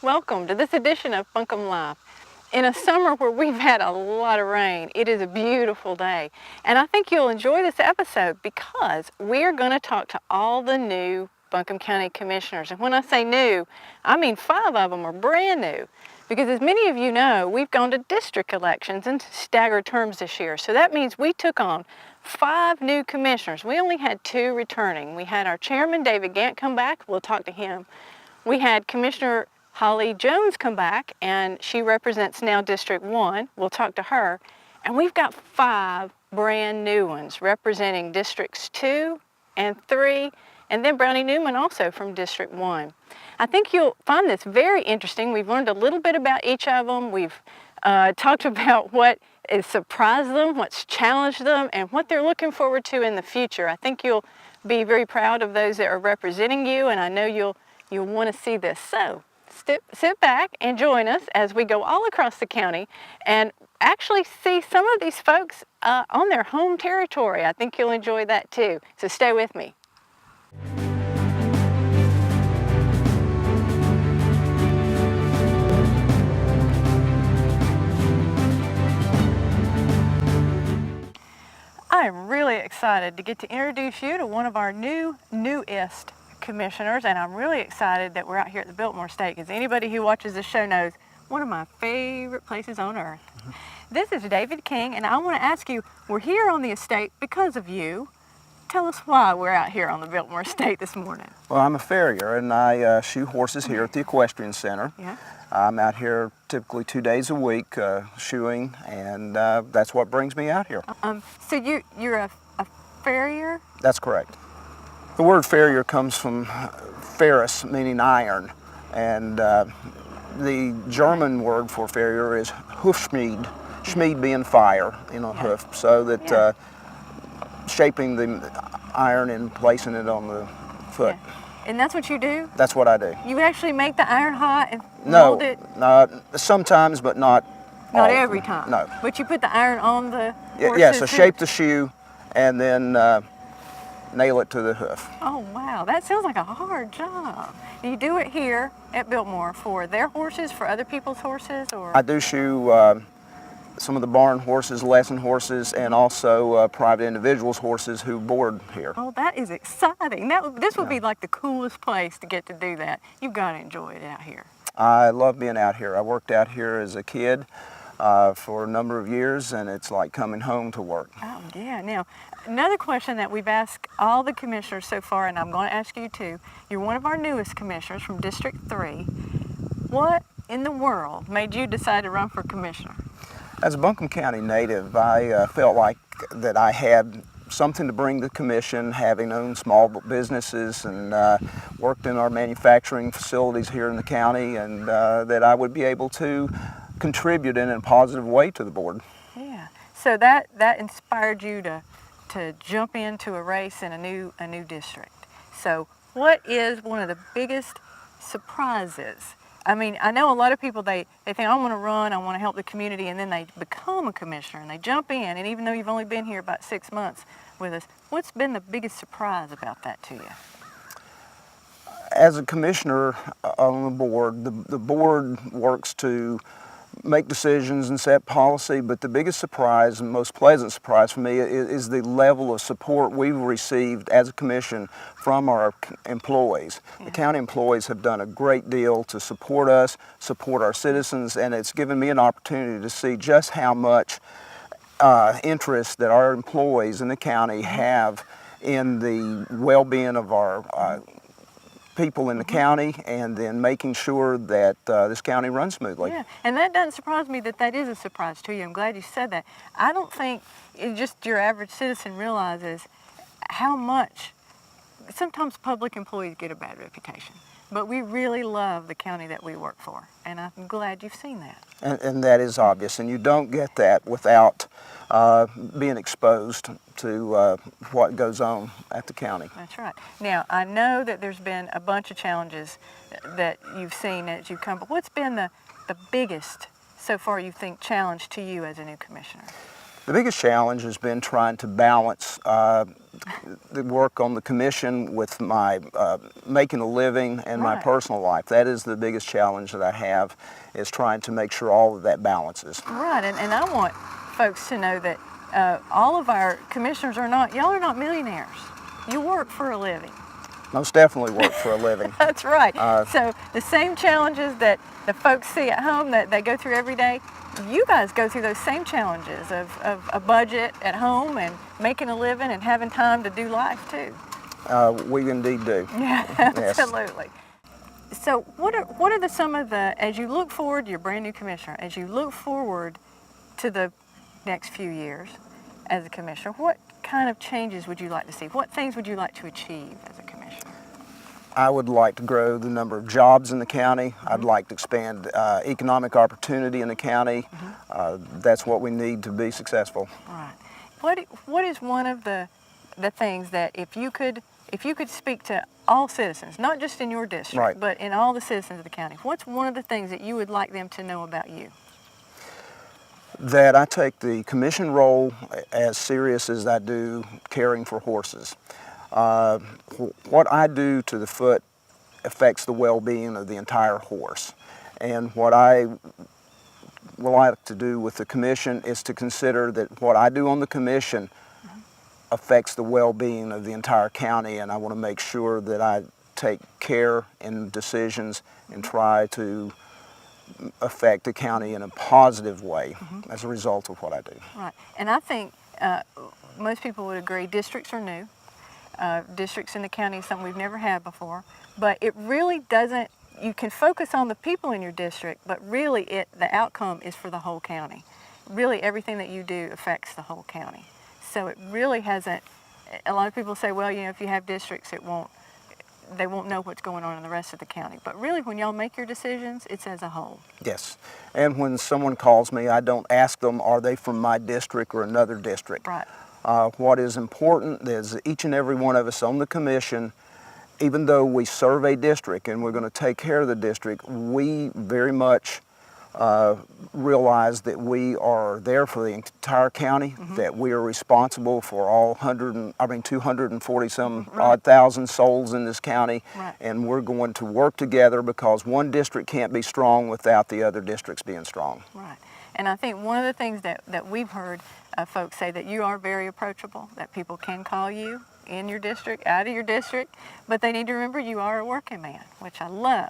Welcome to this edition of Buncombe Life. In a summer where we've had a lot of rain, it is a beautiful day. And I think you'll enjoy this episode because we're going to talk to all the new Buncombe County Commissioners. And when I say new, I mean 5 of them are brand new. Because as many of you know, we've gone to district elections and staggered terms this year. So that means we took on 5 new commissioners. We only had 2 returning. We had our Chairman David Gantt come back. We'll talk to him. We had Commissioner Holly Jones come back, and she represents now District 1. We'll talk to her. And we've got 5 brand new ones representing Districts 2 and 3, and then Brownie Newman also from District 1. I think you'll find this very interesting. We've learned a little bit about each of them. We've talked about what has surprised them, what's challenged them, and what they're looking forward to in the future. I think you'll be very proud of those that are representing you, and I know you'll want to see this. So sit back and join us as we go all across the county and actually see some of these folks on their home territory. I think you'll enjoy that too. So stay with me. I am really excited to get to introduce you to one of our newest commissioners, and I'm really excited that we're out here at the Biltmore Estate because anybody who watches this show knows one of my favorite places on earth. This is David King, and I want to ask you, we're here on the estate because of you. Tell us why we're out here on the Biltmore Estate this morning. Well, I'm a farrier, and I shoe horses here at the Equestrian Center. Yeah. I'm out here typically 2 days a week shoeing, and that's what brings me out here. So you're a farrier? That's correct. The word farrier comes from ferrous, meaning iron, and the German word for farrier is Hufschmied, Schmied being fire, hoof, so that shaping the iron and placing it on the foot. Yeah. And that's what you do? That's what I do. You actually make the iron hot and mold it? No, sometimes, but not Not all. every time? No. But you put the iron on the horses? Yeah, so shape the shoe and then nail it to the hoof. Oh, wow. That sounds like a hard job. Do you do it here at Biltmore for their horses, for other people's horses? Or? I do shoe some of the barn horses, lesson horses, and also private individuals' horses who board here. Oh, that is exciting. This would be like the coolest place to get to do that. You've got to enjoy it out here. I love being out here. I worked out here as a kid for a number of years, and it's like coming home to work. Oh, yeah. Now, another question that we've asked all the commissioners so far, and I'm going to ask you too. You're one of our newest commissioners from District 3. What in the world made you decide to run for commissioner? As a Buncombe County native, I felt like that I had something to bring to the commission, having owned small businesses and worked in our manufacturing facilities here in the county, and that I would be able to contribute in a positive way to the board. Yeah. So that inspired you to jump into a race in a new district. So what is one of the biggest surprises? I mean, I know a lot of people, they think, I want to run, I want to help the community, and then they become a commissioner and they jump in, and even though you've only been here about 6 months with us, what's been the biggest surprise about that to you? As a commissioner on the board, the board works to make decisions and set policy, but the biggest surprise and most pleasant surprise for me is the level of support we've received as a commission from our employees. Yeah. The county employees have done a great deal to support us, support our citizens, and it's given me an opportunity to see just how much interest that our employees in the county have in the well-being of our people in the county, and then making sure that this county runs smoothly. Yeah, and that doesn't surprise me that is a surprise to you. I'm glad you said that. I don't think just your average citizen realizes how much, sometimes public employees get a bad reputation, but we really love the county that we work for, and I'm glad you've seen that. And that is obvious, and you don't get that without being exposed to what goes on at the county. That's right. Now, I know that there's been a bunch of challenges that you've seen as you've come, but what's been the biggest, so far, you think, challenge to you as a new commissioner? The biggest challenge has been trying to balance the work on the commission with my making a living and my Right. personal life. That is the biggest challenge that I have, is trying to make sure all of that balances. Right, and I want folks to know that all of our commissioners are not, y'all are not millionaires. You work for a living. Most definitely work for a living. That's right. Uh, So the same challenges that the folks see at home that they go through every day, you guys go through those same challenges of a budget at home and making a living and having time to do life too. We indeed do. Yeah, Yes. absolutely. So what are some of the, as you look forward, you're a brand new commissioner, as you look forward to the next few years as a commissioner, what kind of changes would you like to see? What things would you like to achieve as a commissioner? I would like to grow the number of jobs in the county. I'd like to expand economic opportunity in the county. That's what we need to be successful. Right. What is one of the things that if you could speak to all citizens, not just in your district, Right. but in all the citizens of the county, what's one of the things that you would like them to know about you? That I take the commission role as serious as I do caring for horses. What I do to the foot affects the well-being of the entire horse. And what I would like to do with the commission is to consider that what I do on the commission affects the well-being of the entire county, and I want to make sure that I take care in decisions and try to affect the county in a positive way as a result of what I do. Right. And I think most people would agree districts are new. Districts in the county is something we've never had before, but it really doesn't, you can focus on the people in your district, but really the outcome is for the whole county. Really everything that you do affects the whole county. So it really hasn't, a lot of people say, well, if you have districts, they won't know what's going on in the rest of the county. But really when y'all make your decisions, it's as a whole. Yes. And when someone calls me, I don't ask them, are they from my district or another district? Right. What is important is each and every one of us on the commission, even though we serve a district and we're going to take care of the district, we very much realize that we are there for the entire county, that we are responsible for all 240 some odd thousand souls in this county, Right. and we're going to work together because one district can't be strong without the other districts being strong. Right. And I think one of the things that we've heard folks say, that you are very approachable, that people can call you in your district, out of your district, but they need to remember you are a working man, which I love.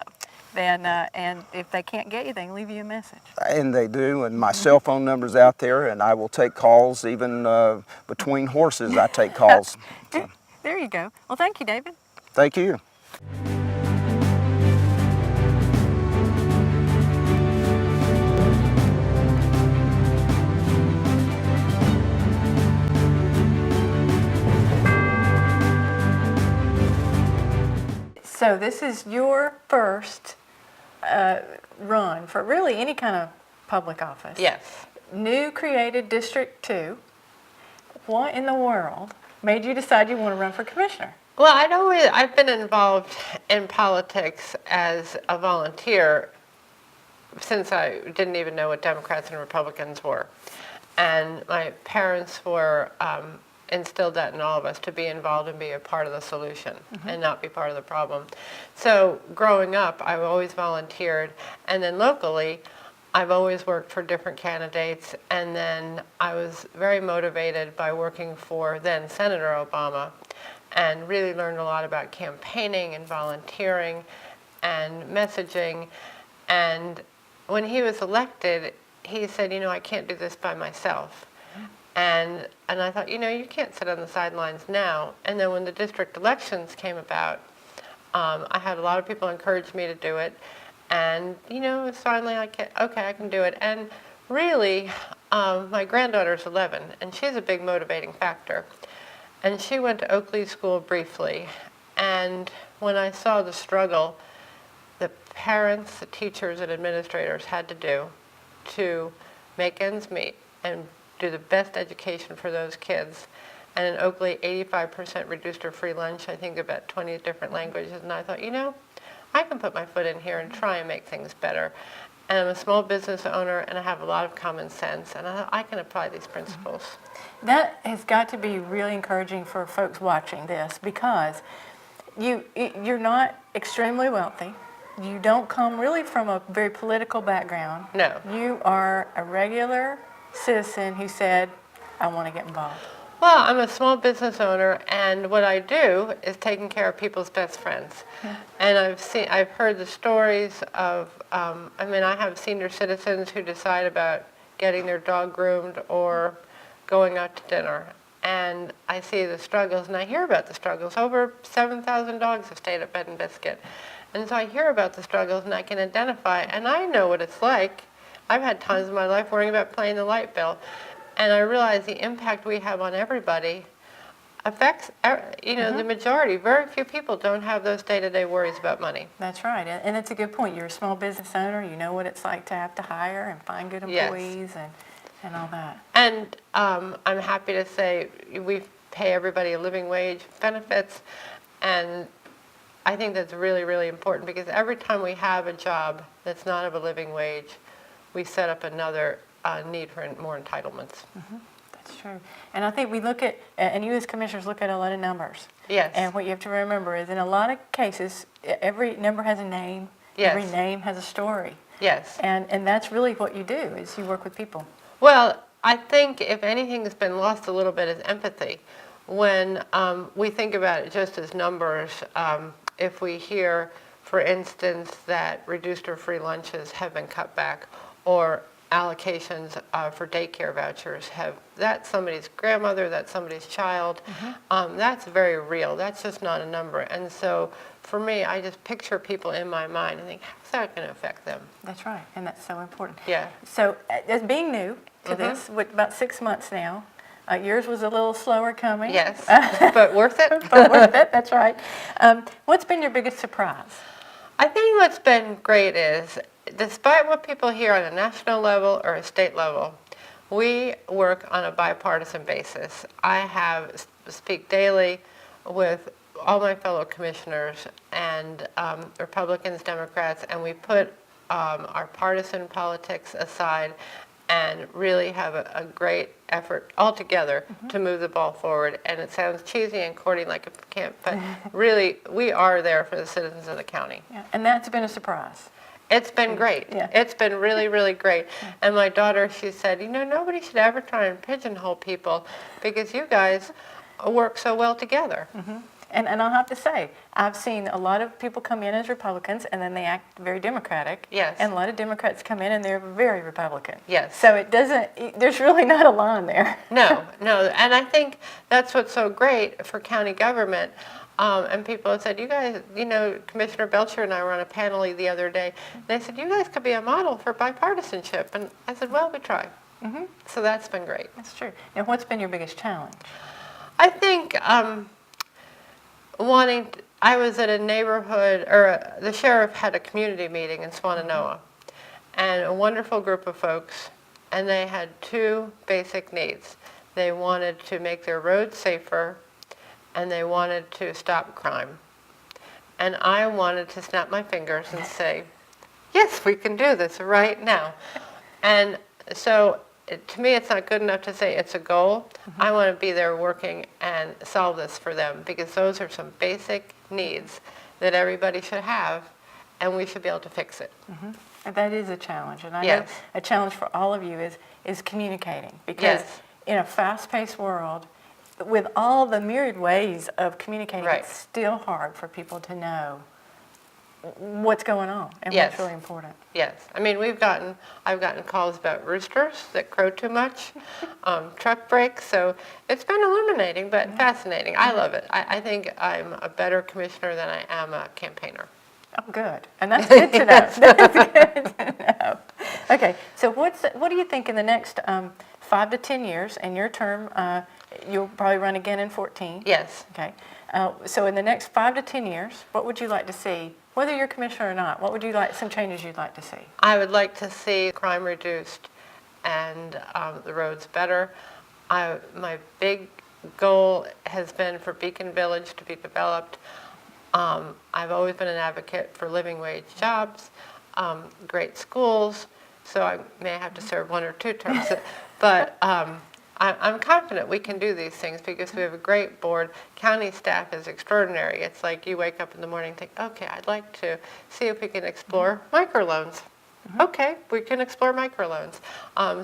And if they can't get you, they can leave you a message. And they do, and my cell phone number's out there, and I will take calls even between horses. I take calls. So, There you go. Well, thank you, David. thank you. So this is your first run for really any kind of public office. Yes. New created District 2. What in the world made you decide you want to run for commissioner? Well, I've been involved in politics as a volunteer since I didn't even know what Democrats and Republicans were. And my parents were instilled that in all of us, to be involved and be a part of the solution and not be part of the problem. So growing up, I've always volunteered, and then locally, I've always worked for different candidates, and then I was very motivated by working for then Senator Obama, and really learned a lot about campaigning and volunteering and messaging. And when he was elected, he said, I can't do this by myself. And I thought, you can't sit on the sidelines now. And then when the district elections came about, I had a lot of people encourage me to do it. And, finally I can do it. And really, my granddaughter's 11, and she's a big motivating factor. And she went to Oakley School briefly. And when I saw the struggle the parents, the teachers, and administrators had to do to make ends meet and do the best education for those kids. And in Oakley, 85% reduced or free lunch, I think about 20 different languages. And I thought, I can put my foot in here and try and make things better. and I'm a small business owner, and I have a lot of common sense, and I can apply these principles. That has got to be really encouraging for folks watching this, because you're not extremely wealthy. You don't come really from a very political background. No. You are a regular citizen who said, I want to get involved. Well, I'm a small business owner, and what I do is taking care of people's best friends. And I've heard the stories of, I have senior citizens who decide about getting their dog groomed or going out to dinner. And I see the struggles, and I hear about the struggles. Over 7,000 dogs have stayed at Bed and Biscuit. And so I hear about the struggles, and I can identify, and I know what it's like. I've had times in my life worrying about paying the light bill, and I realize the impact we have on everybody affects, the majority. Very few people don't have those day-to-day worries about money. That's right, and it's a good point. You're a small business owner. You know what it's like to have to hire and find good employees. Yes. And all that. And I'm happy to say we pay everybody a living wage, benefits, and I think that's really, really important, because every time we have a job that's not of a living wage, we set up another need for more entitlements. Mm-hmm. That's true. And I think we look at, and you as commissioners look at a lot of numbers. Yes. And what you have to remember is in a lot of cases, every number has a name. Yes. Every name has a story. Yes. And that's really what you do, is you work with people. Well, I think if anything has been lost a little bit is empathy. When we think about it just as numbers, if we hear, for instance, that reduced or free lunches have been cut back, or allocations for daycare vouchers that's somebody's grandmother, that's somebody's child, that's very real. That's just not a number. And so for me, I just picture people in my mind and think, how's that going to affect them? That's right, and that's so important. Yeah. So as being new to this, with about 6 months now, yours was a little slower coming. Yes, but worth it. But worth it, that's right. What's been your biggest surprise? I think what's been great is, despite what people hear on a national level or a state level, we work on a bipartisan basis. I speak daily with all my fellow commissioners and Republicans, Democrats, and we put our partisan politics aside and really have a great effort all together to move the ball forward. And it sounds cheesy and corny like a camp, but really we are there for the citizens of the county. Yeah. And that's been a surprise. It's been great. Yeah. It's been really, really great. And my daughter, she said, nobody should ever try and pigeonhole people, because you guys work so well together. Mm-hmm. And I'll have to say, I've seen a lot of people come in as Republicans and then they act very Democratic. Yes. And a lot of Democrats come in and they're very Republican. Yes. So there's really not a line there. No. And I think that's what's so great for county government. And people have said, you guys, Commissioner Belcher and I were on a panel the other day. They said, you guys could be a model for bipartisanship. And I said, well, we try. Mm-hmm. So that's been great. That's true. Now, what's been your biggest challenge? I think I was at a neighborhood, or the sheriff had a community meeting in Swannanoa, and a wonderful group of folks, and they had two basic needs. They wanted to make their roads safer, and they wanted to stop crime. And I wanted to snap my fingers and say, yes, we can do this right now. And so to me, it's not good enough to say it's a goal. Mm-hmm. I want to be there working and solve this for them, because those are some basic needs that everybody should have, and we should be able to fix it. Mm-hmm. And that is a challenge, and I know a challenge for all of you is communicating, because in a fast-paced world, with all the myriad ways of communicating, it's still hard for people to know what's going on and what's really important. Yes. I mean, I've gotten calls about roosters that crow too much, truck brakes, so it's been illuminating but fascinating. I love it. I think I'm a better commissioner than I am a campaigner. Oh, good. And that's good to know. That's good to know. Okay, so what do you think in the next 5 to 10 years, in your term, you'll probably run again in 14? Yes. Okay. So in the next 5 to 10 years, what would you like to see? Whether you're commissioner or not, what would you like, some changes you'd like to see? I would like to see crime reduced and the roads better. My big goal has been for Beacon Village to be developed. I've always been an advocate for living wage jobs. great schools, so I may have to serve 1 or 2 terms. But I'm confident we can do these things because we have a great board. County staff is extraordinary. It's like you wake up in the morning and think, okay, I'd like to see if we can explore microloans. Okay, we can explore microloans.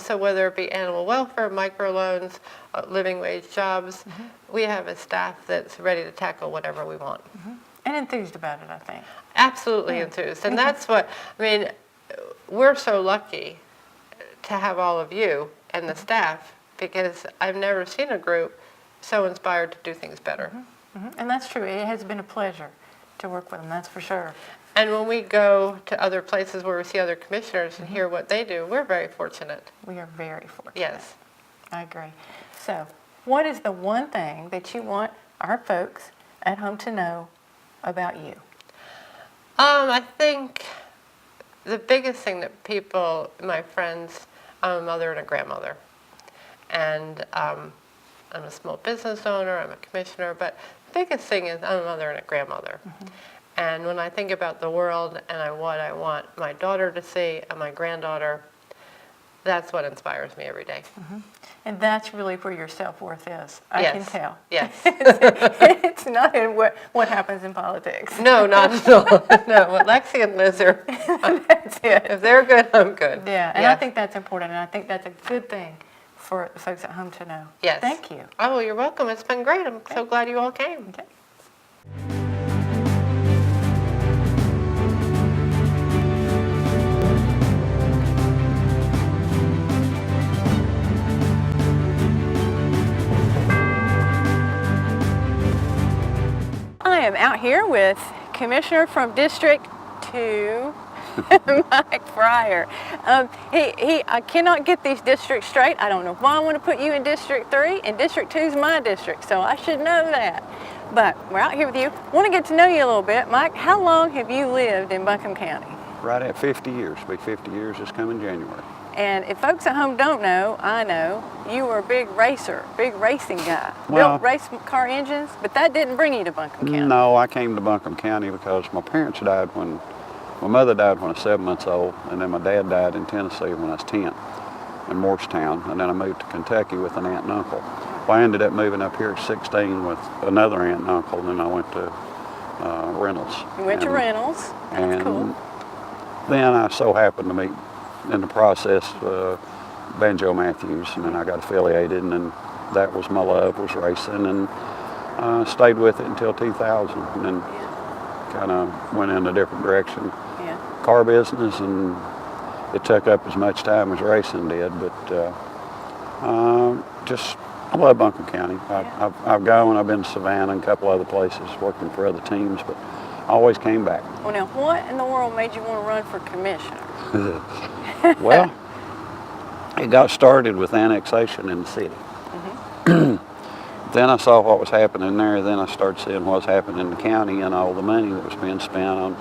So whether it be animal welfare, microloans, living wage jobs, we have a staff that's ready to tackle whatever we want. And enthused about it, I think. Absolutely enthused. And that's what, I mean, we're so lucky to have all of you and the staff, because I've never seen a group so inspired to do things better. And that's true. It has been a pleasure to work with them, that's for sure. And when we go to other places where we see other commissioners and hear what they do, we're very fortunate. We are very fortunate. Yes. I agree. So, what is the one thing that you want our folks at home to know about you? I think the biggest thing that people, my friends, I'm a mother and a grandmother. And I'm a small business owner, I'm a commissioner, but the biggest thing is I'm a mother and a grandmother. And when I think about the world and what I want my daughter to see and my granddaughter, that's what inspires me every day. And that's really where your self-worth is. I can tell. Yes. It's not in what happens in politics. No, not at all. No, what Lexi and Liz are, That's it. if they're good, I'm good. Yeah, and I think that's important, and I think that's a good thing for the folks at home to know. Yes. Thank you. Oh, well, you're welcome. It's been great. I'm so glad you all came. Okay. I am out here with Commissioner from District 2, Mike Fryar. I cannot get these districts straight. I don't know why I want to put you in District 3, and District 2 is my district, so I should know that. But we're out here with you. Want to get to know you a little bit. Mike, how long have you lived in Buncombe County? Right at 50 years. It'll be 50 years this coming January. And if folks at home don't know, I know, you were a big racer, big racing guy. Well, Built race car engines, but that didn't bring you to Buncombe County. No, I came to Buncombe County because my parents died when, my mother died when I was 7 months old, and then my dad died in Tennessee when I was 10 in Morristown, and then I moved to Kentucky with an aunt and uncle. Well, I ended up moving up here at 16 with another aunt and uncle, and then I went to Reynolds. You went to Reynolds, that's cool. Then I so happened to meet, in the process, Banjo Matthews, and then I got affiliated, and then that was my love, was racing, and stayed with it until 2000, and then kind of went in a different direction. Car business, and it took up as much time as racing did, but just, I love Buncombe County. I've gone, I've been to Savannah and a couple other places working for other teams, but I always came back. Well, now, what in the world made you want to run for commissioner? Well, it got started with annexation in the city. Then I saw what was happening there. Then I started seeing what was happening in the county and all the money that was being spent on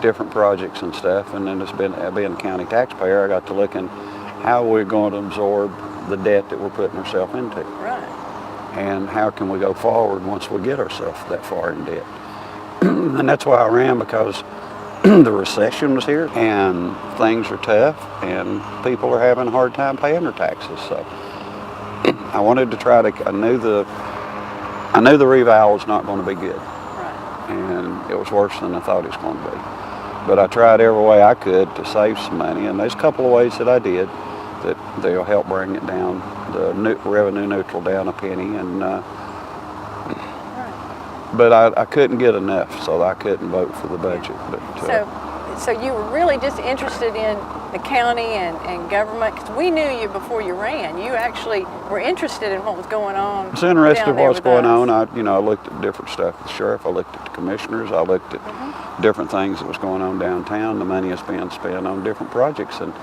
different projects and stuff. And then being a county taxpayer, I got to looking how we're going to absorb the debt that we're putting ourselves into. Right. And how can we go forward once we get ourselves that far in debt. And that's why I ran, because the recession was here and things are tough and people are having a hard time paying their taxes. So I wanted to try to, I knew the reval was not going to be good. Right. And it was worse than I thought it was going to be. But I tried every way I could to save some money, and there's a couple of ways that I did that they'll help bring it down, the revenue neutral down a penny, and but I couldn't get enough, so I couldn't vote for the budget. But, so you were really just interested in the county and government, because we knew you before you ran. You actually were interested in what was going on. I was interested in what what's going on. I looked at different stuff with the sheriff. I looked at the commissioners. I looked at different things that was going on downtown. The money is being spent on different projects, and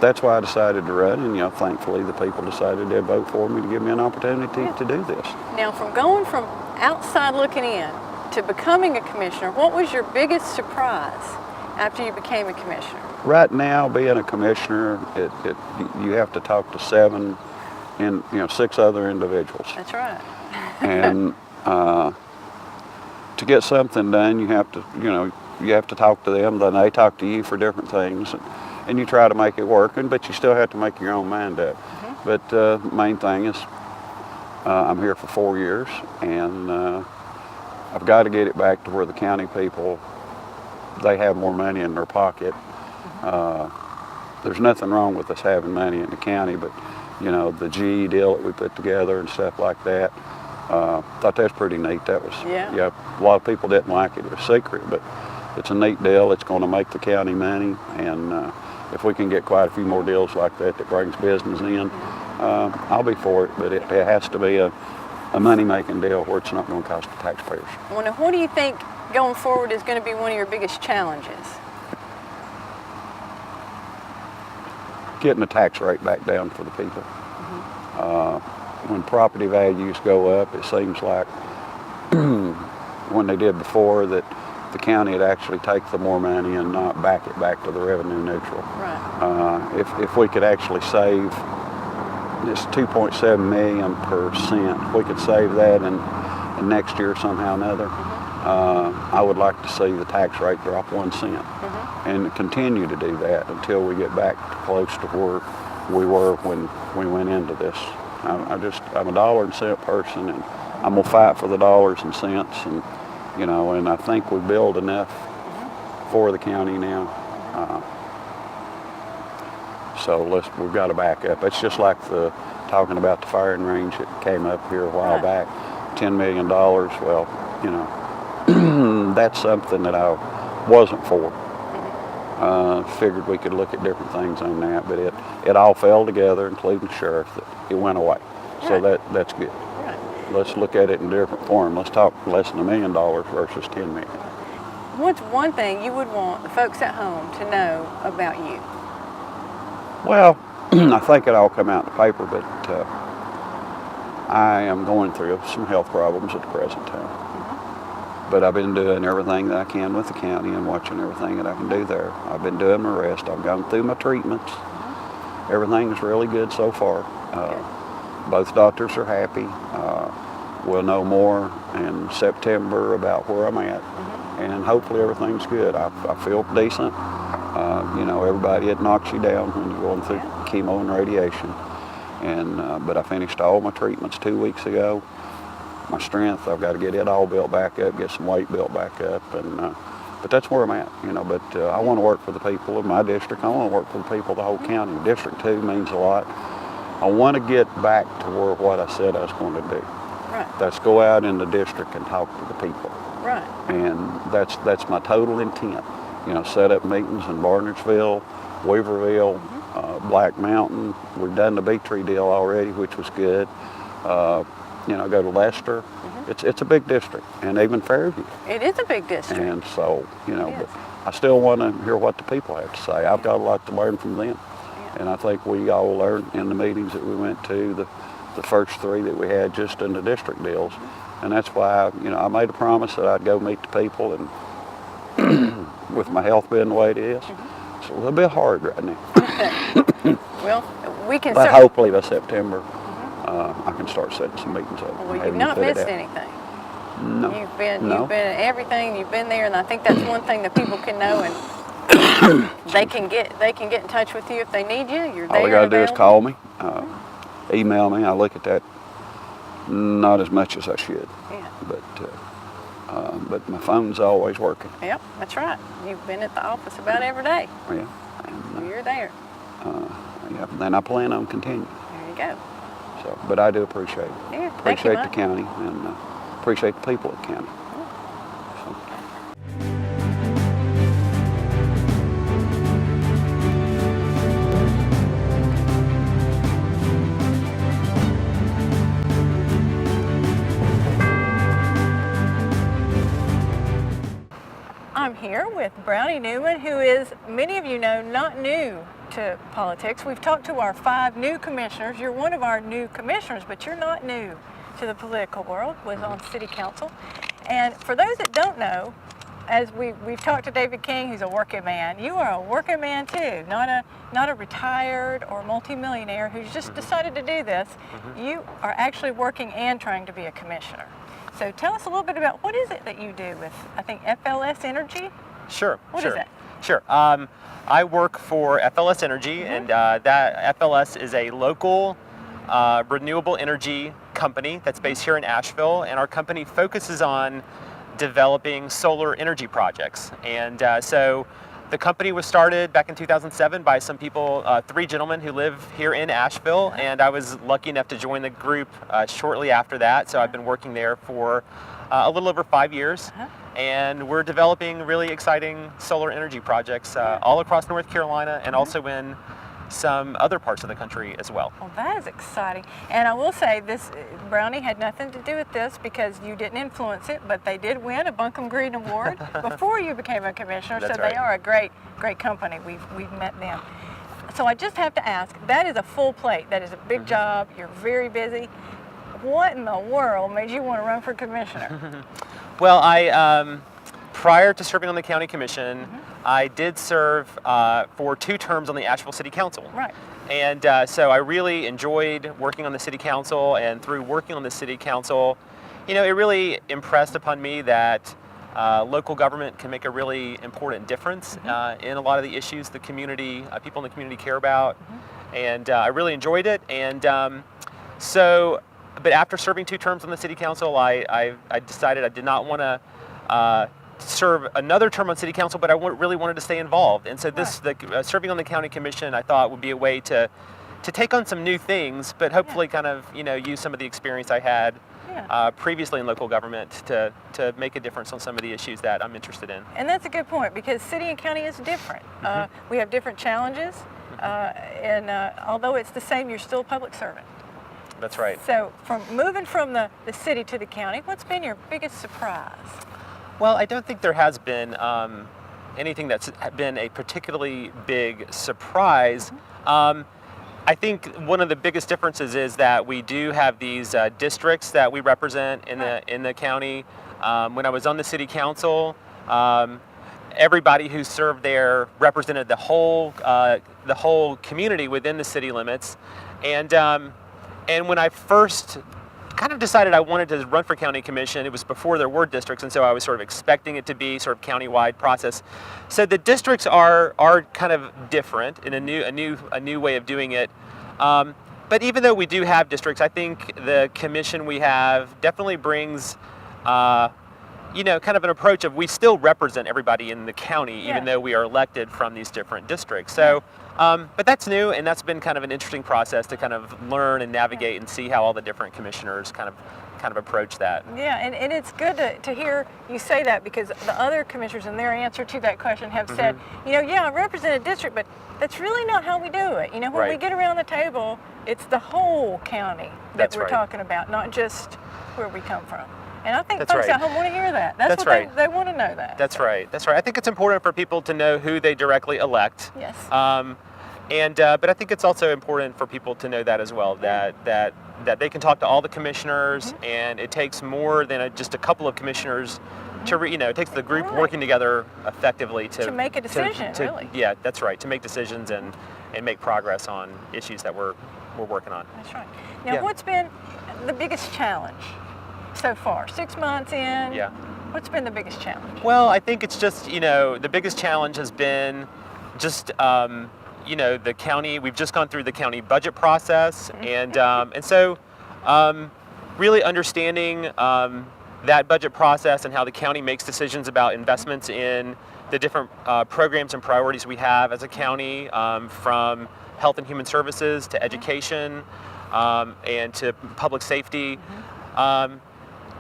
that's why I decided to run. And thankfully the people decided they'd vote for me to give me an opportunity to do this. Now, from going from outside looking in to becoming a commissioner, what was your biggest surprise after you became a commissioner? Right now, being a commissioner, you have to talk to 6 other individuals. That's right. And to get something done, you have to, you have to talk to them, then they talk to you for different things, and you try to make it work, but you still have to make your own mind up. But the main thing is I'm here for 4 years, and I've got to get it back to where the county people, they have more money in their pocket. There's nothing wrong with us having money in the county, but you know, the GE deal that we put together and stuff like that, thought that was pretty neat. That was, yeah, a lot of people didn't like it. It was secret, but it's a neat deal. It's going to make the county money, and if we can get quite a few more deals like that that brings business in, I'll be for it, but it has to be a money-making deal where it's not going to cost the taxpayers. Well, now, what do you think going forward is going to be one of your biggest challenges? Getting the tax rate back down for the people. When property values go up, it seems like when they did before that the county would actually take the more money and not back it back to the revenue neutral. Right. If we could actually save this 2.7 million per cent, if we could save that and next year somehow or another, I would like to see the tax rate drop 1 cent and continue to do that until we get back close to where we were when we went into this. I'm a dollar and cent person, and I'm gonna fight for the dollars and cents, and you know, and I think we build enough for the county now. So we've got to back up. It's just like talking about the firing range that came up here a while back, $10 million. Well, you know, that's something that I wasn't for. Figured we could look at different things on that, but it all fell together, including the sheriff. It went away. So that's good. Let's look at it in different form. Let's talk less than $1 million versus $10 million. What's one thing you would want the folks at home to know about you? Well, I think it all come out in the paper, but I am going through some health problems at the present time. But I've been doing everything that I can with the county and watching everything that I can do there. I've been doing my rest. I've gone through my treatments. Everything is really good so far. Both doctors are happy. We'll know more in September about where I'm at, and hopefully everything's good. I feel decent. You know, everybody, it knocks you down when you're going through chemo and radiation. And but I finished all my treatments 2 weeks ago. My strength, I've got to get it all built back up, get some weight built back up, and but that's where I'm at, you know. But I want to work for the people of my district. I want to work for the people of the whole county. District 2 means a lot. I want to get back to where what I said I was going to do. Right. That's go out in the district and talk to the people. Right. And that's my total intent. You know, set up meetings in Barnersville, Weaverville, Black Mountain. We've done the Beatree deal already, which was good. You know, go to Lester. It's a big district, and even Fairview. It is a big district. And so, you know, but I still want to hear what the people have to say. I've got a lot to learn from them. And I think we all learned in the meetings that we went to, the first 3 that we had just in the district deals. And that's why, you know, I made a promise that I'd go meet the people, and with my health being the way it is, it's a little bit hard right now. Well, we can But hopefully by September, I can start setting some meetings up. Well, you've not missed anything. No. You've been everything. You've been there, and I think that's one thing that people can know, and they can get in touch with you if they need you. You're there. All they got to do is call me, email me. I look at that not as much as I should. Yeah. But my phone's always working. Yep, that's right. You've been at the office about every day. Yeah. And, You're there. yeah. Then I plan on continuing. There you go. So, but I do appreciate it. Yeah, thank you, Appreciate Mike. the county, and appreciate the people of the county. So. I'm here with Brownie Newman, who is, many of you know, not new to politics. We've talked to our 5 new commissioners. You're one of our new commissioners, but you're not new to the political world, was on city council. And for those that don't know, as we've talked to David King, who's a working man, you are a working man too, not a retired or multimillionaire who's just decided to do this. You are actually working and trying to be a commissioner. So tell us a little bit about what is it that you do with, I think, FLS Energy? Sure. What sure. is that? Sure. I work for FLS Energy, and that FLS is a local renewable energy company that's based here in Asheville, and our company focuses on developing solar energy projects. And so the company was started back in 2007 by some people, 3 gentlemen who live here in Asheville, and I was lucky enough to join the group shortly after that. So I've been working there for a little over 5 years. And we're developing really exciting solar energy projects all across North Carolina and also in some other parts of the country as well. Well, that is exciting. And I will say this, Brownie had nothing to do with this because you didn't influence it, but they did win a Buncombe Green Award before you became a commissioner. That's so right. They are a great company. We've met them. So I just have to ask, that is a full plate. That is a big job. You're very busy. What in the world made you want to run for commissioner? Well, I prior to serving on the county commission, I did serve for 2 terms on the Asheville City Council. Right. And so I really enjoyed working on the city council, and through working on the city council, it really impressed upon me that local government can make a really important difference in a lot of the issues the community, people in the community care about. And I really enjoyed it. And but after serving 2 terms on the city council, I decided I did not want to serve another term on city council, but I really wanted to stay involved. And so serving on the county commission, I thought would be a way to take on some new things, but hopefully kind of use some of the experience I had previously in local government to make a difference on some of the issues that I'm interested in. And that's a good point because city and county is different. We have different challenges, and although it's the same, you're still a public servant. That's right. So from moving from the city to the county, what's been your biggest surprise? Well, I don't think there has been anything that's been a particularly big surprise. I think one of the biggest differences is that we do have these districts that we represent in the county. When I was on the city council, everybody who served there represented the whole community within the city limits, and when I first kind of decided I wanted to run for county commission, it was before there were districts, and so I was sort of expecting it to be sort of county-wide process. So the districts are kind of different in a new way of doing it. But even though we do have districts, I think the commission we have definitely brings kind of an approach of we still represent everybody in the county, even though we are elected from these different districts. So, but that's new, and that's been kind of an interesting process to kind of learn and navigate and see how all the different commissioners kind of approach that. Yeah, and it's good to hear you say that because the other commissioners in their answer to that question have said, I represent a district, but that's really not how we do it. When we get around the table, it's the whole county that we're talking about, not just where we come from. And I think folks at home want to hear that. That's what they want to know that. That's right. I think it's important for people to know who they directly elect. Yes. But I think it's also important for people to know that as well, that they can talk to all the commissioners, and it takes more than just a couple of commissioners to, it takes the group working together effectively to make a decision, really. Yeah, that's right, to make decisions and make progress on issues that we're working on. That's right. Now, what's been the biggest challenge so far? 6 months in? Yeah. What's been the biggest challenge? Well, I think it's just, the biggest challenge has been just, the county. We've just gone through the county budget process, and so really understanding that budget process and how the county makes decisions about investments in the different programs and priorities we have as a county, from health and human services to education and to public safety.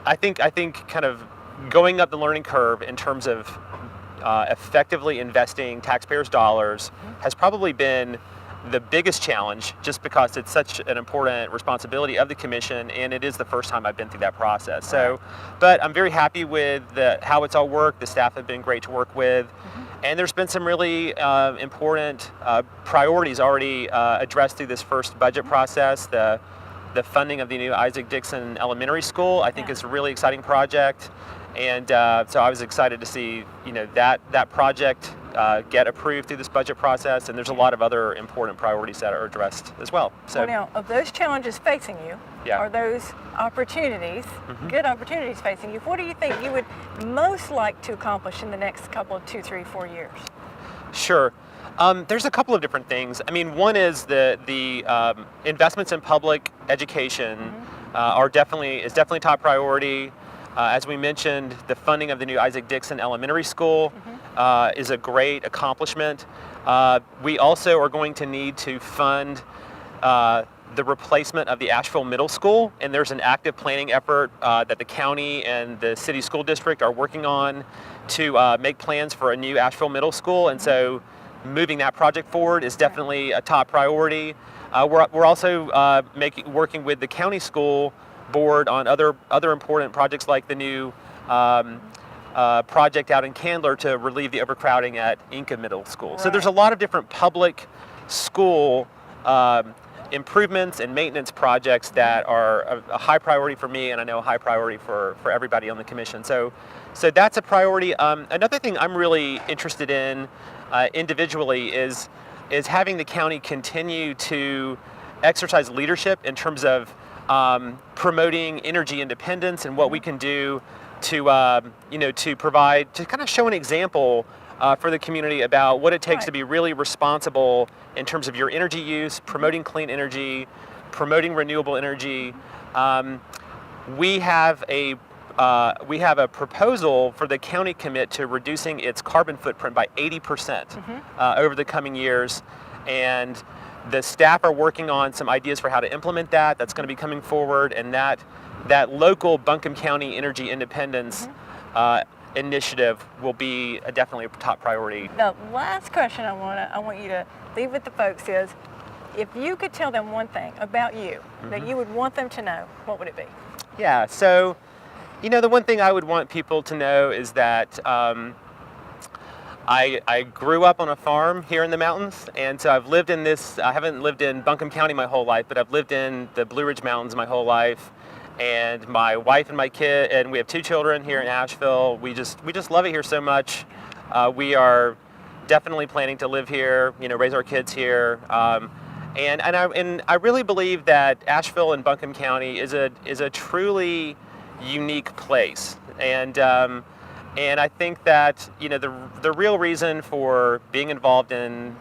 I think kind of going up the learning curve in terms of effectively investing taxpayers' dollars has probably been the biggest challenge, just because it's such an important responsibility of the commission, and it is the first time I've been through that process. So, but I'm very happy with how it's all worked. The staff have been great to work with, and there's been some really important priorities already addressed through this first budget process. The funding of the new Isaac Dixon Elementary School, I think, is a really exciting project. And so I was excited to see, that project get approved through this budget process, and there's a lot of other important priorities that are addressed as well. So Well, now, of those challenges facing you, Yeah. or those opportunities, good opportunities facing you, what do you think you would most like to accomplish in the next couple of 2, 3, 4 years? Sure. There's a couple of different things. I mean, one is the investments in public education is definitely top priority. As we mentioned, the funding of the new Isaac Dixon Elementary School is a great accomplishment. We also are going to need to fund the replacement of the Asheville Middle School, and there's an active planning effort that the county and the city school district are working on to make plans for a new Asheville Middle School, and so moving that project forward is definitely a top priority. We're also working with the county school board on other important projects like the new project out in Candler to relieve the overcrowding at Inca Middle School. So there's a lot of different public school improvements and maintenance projects that are a high priority for me, and I know a high priority for everybody on the commission. So that's a priority. Another thing I'm really interested in individually is having the county continue to exercise leadership in terms of promoting energy independence and what we can do to provide, to kind of show an example for the community about what it takes to be really responsible in terms of your energy use, promoting clean energy, promoting renewable energy. We have a proposal for the county commit to reducing its carbon footprint by 80% over the coming years, and the staff are working on some ideas for how to implement that. That's going to be coming forward, and that local Buncombe County energy independence initiative will be definitely a top priority. The last question I want you to leave with the folks is, if you could tell them one thing about you that you would want them to know, what would it be? Yeah, so, the one thing I would want people to know is that I grew up on a farm here in the mountains, and so I've lived in I haven't lived in Buncombe County my whole life, but I've lived in the Blue Ridge Mountains my whole life. And my wife and my kid, and we have 2 children here in Asheville. We just love it here so much. We are definitely planning to live here, raise our kids here. And I really believe that Asheville and Buncombe County is a truly unique place. And I think that the real reason for being involved in